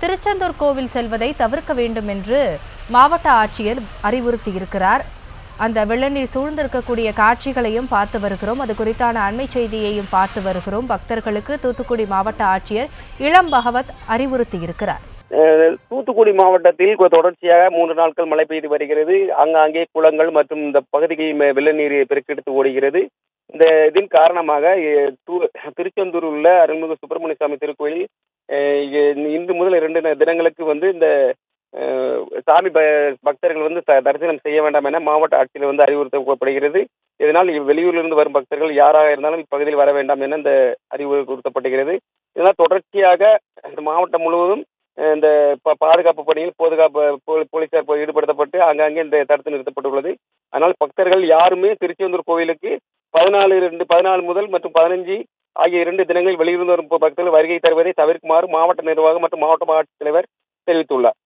திருச்செந்தூர் கோவில் செல்வதை தவிர்க்க வேண்டும் என்று மாவட்ட ஆட்சியர் அறிவுறுத்தியிருக்கிறார். அந்த வெள்ளநீர் சூழ்ந்திருக்கக்கூடிய காட்சிகளையும் பார்த்து வருகிறோம். அது குறித்தான அண்மை செய்தியையும் பார்த்து வருகிறோம். பக்தர்களுக்கு தூத்துக்குடி மாவட்ட ஆட்சியர் இளம் பகவத் அறிவுறுத்தியிருக்கிறார். தூத்துக்குடி மாவட்டத்தில் தொடர்ச்சியாக 3 நாட்கள் மழை பெய்து வருகிறது. ஆங்காங்கே குளங்கள் மற்றும் இந்த பகுதிகளில் வெள்ளநீர் பெருக்கெடுத்து ஓடுகிறது. இதன் காரணமாக திருச்செந்தூர் உள்ள அருள்மிகு சுப்பிரமணிய சாமி திருக்கோயில் இன்று முதல் 2 தினங்களுக்கு இந்த சாமி பக்தர்கள் தரிசனம் செய்ய வேண்டாம் என மாவட்ட ஆட்சியர் அறிவுறுத்தப்படுகிறது. இதனால் வெளியூரிலிருந்து வரும் பக்தர்கள் யாராக இருந்தாலும் இப்பகுதியில் வர வேண்டாம் என இந்த அறிவுறுத்தப்படுகிறது. இதனால் தொடர்ச்சியாக இந்த மாவட்டம் முழுவதும் இந்த பாதுகாப்பு பணியில் போலீசார் ஈடுபடுத்தப்பட்டு ஆங்காங்கே இந்த தடுத்து நிறுத்தப்பட்டுள்ளது. அதனால் பக்தர்கள் யாருமே திருச்செந்தூர் கோவிலுக்கு 14 முதல் மற்றும் 15 ஆகிய 2 தினங்களில் வெளியிருந்து வரும் பக்தர்கள் வருகை தருவதை தவிர்க்குமாறு மாவட்ட நிர்வாகம் மற்றும் மாவட்ட ஆட்சித்தலைவர் தெரிவித்துள்ளார்.